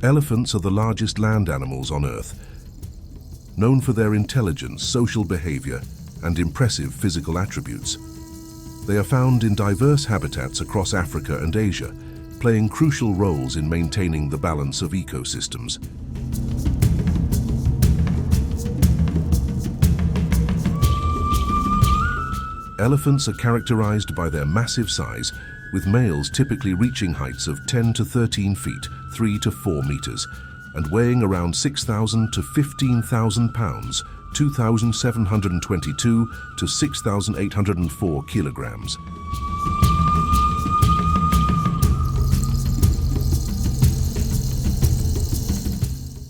Elephants are the largest land animals on Earth, known for their intelligence, social behavior, and impressive physical attributes. They are found in diverse habitats across Africa and Asia, playing crucial roles in maintaining the balance of ecosystems. Elephants are characterized by their massive size, with males typically reaching heights of 10 to 13 feet, 3 to 4 meters, and weighing around 6,000 to 15,000 pounds, 2,722 to 6,804 kilograms.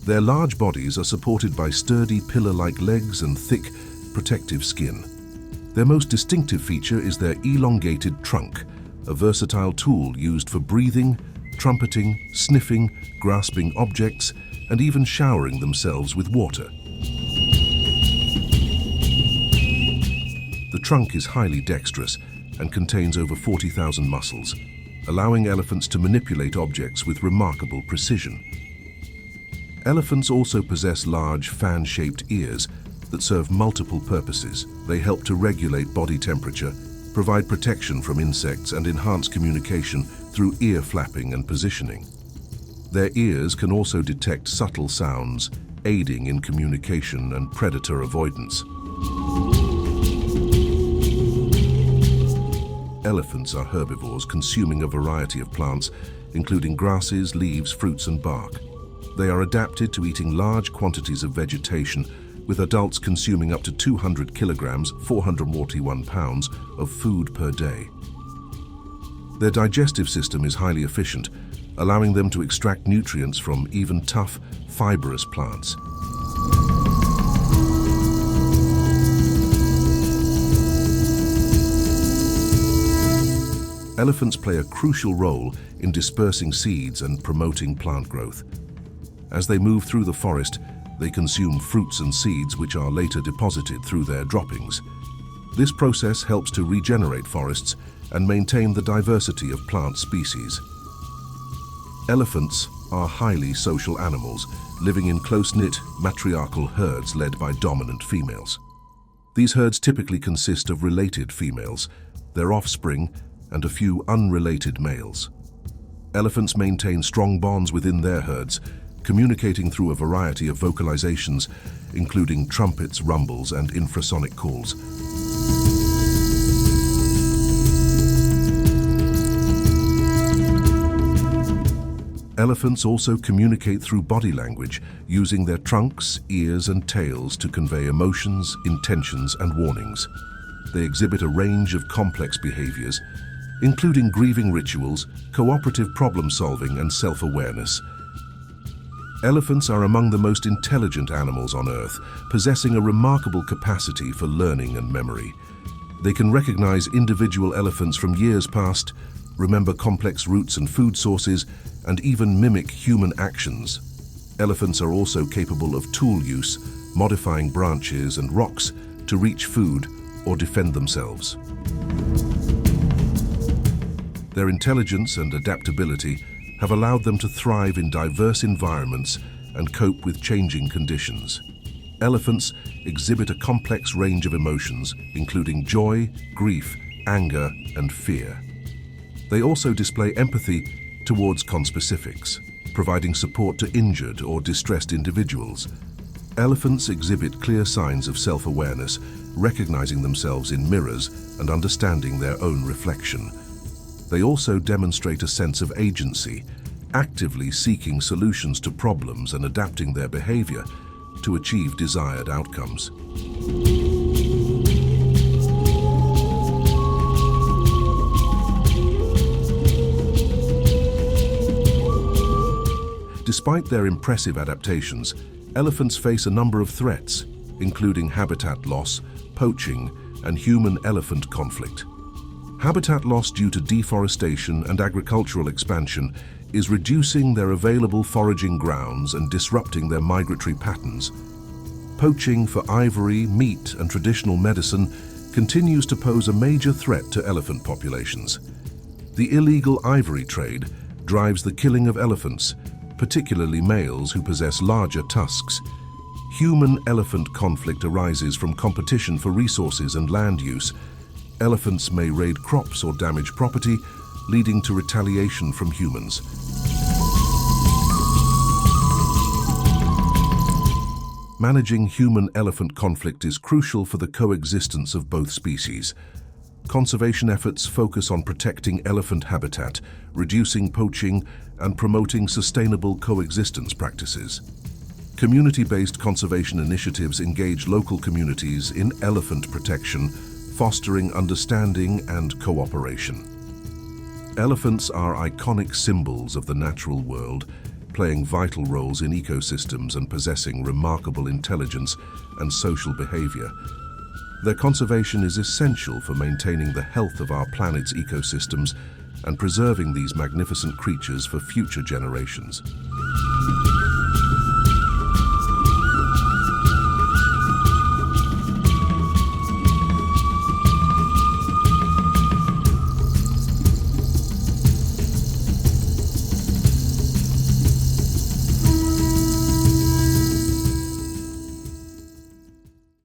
Their large bodies are supported by sturdy pillar-like legs and thick, protective skin. Their most distinctive feature is their elongated trunk, a versatile tool used for breathing, trumpeting, sniffing, grasping objects, and even showering themselves with water. The trunk is highly dexterous and contains over 40,000 muscles, allowing elephants to manipulate objects with remarkable precision. Elephants also possess large, fan-shaped ears that serve multiple purposes. They help to regulate body temperature, provide protection from insects, and enhance communication through ear flapping and positioning. Their ears can also detect subtle sounds, aiding in communication and predator avoidance. Elephants are herbivores, consuming a variety of plants, including grasses, leaves, fruits, and bark. They are adapted to eating large quantities of vegetation, with adults consuming up to 200 kilograms, 441 pounds, of food per day. Their digestive system is highly efficient, allowing them to extract nutrients from even tough, fibrous plants. Elephants play a crucial role in dispersing seeds and promoting plant growth. As they move through the forest, they consume fruits and seeds which are later deposited through their droppings. This process helps to regenerate forests and maintain the diversity of plant species. Elephants are highly social animals, living in close-knit, matriarchal herds led by dominant females. These herds typically consist of related females, their offspring, and a few unrelated males. Elephants maintain strong bonds within their herds, communicating through a variety of vocalizations, including trumpets, rumbles, and infrasonic calls. Elephants also communicate through body language, using their trunks, ears, and tails to convey emotions, intentions, and warnings. They exhibit a range of complex behaviors, including grieving rituals, cooperative problem-solving, and self-awareness. Elephants are among the most intelligent animals on Earth, possessing a remarkable capacity for learning and memory. They can recognize individual elephants from years past, remember complex routes and food sources, and even mimic human actions. Elephants are also capable of tool use, modifying branches and rocks to reach food or defend themselves. Their intelligence and adaptability have allowed them to thrive in diverse environments and cope with changing conditions. Elephants exhibit a complex range of emotions, including joy, grief, anger, and fear. They also display empathy towards conspecifics, providing support to injured or distressed individuals. Elephants exhibit clear signs of self-awareness, recognizing themselves in mirrors and understanding their own reflection. They also demonstrate a sense of agency, actively seeking solutions to problems and adapting their behavior to achieve desired outcomes. Despite their impressive adaptations, elephants face a number of threats, including habitat loss, poaching, and human-elephant conflict. Habitat loss due to deforestation and agricultural expansion is reducing their available foraging grounds and disrupting their migratory patterns. Poaching for ivory, meat, and traditional medicine continues to pose a major threat to elephant populations. The illegal ivory trade drives the killing of elephants, particularly males who possess larger tusks. Human-elephant conflict arises from competition for resources and land use. Elephants may raid crops or damage property, leading to retaliation from humans. Managing human-elephant conflict is crucial for the coexistence of both species. Conservation efforts focus on protecting elephant habitat, reducing poaching, and promoting sustainable coexistence practices. Community-based conservation initiatives engage local communities in elephant protection, fostering understanding and cooperation. Elephants are iconic symbols of the natural world, playing vital roles in ecosystems and possessing remarkable intelligence and social behavior. Their conservation is essential for maintaining the health of our planet's ecosystems and preserving these magnificent creatures for future generations.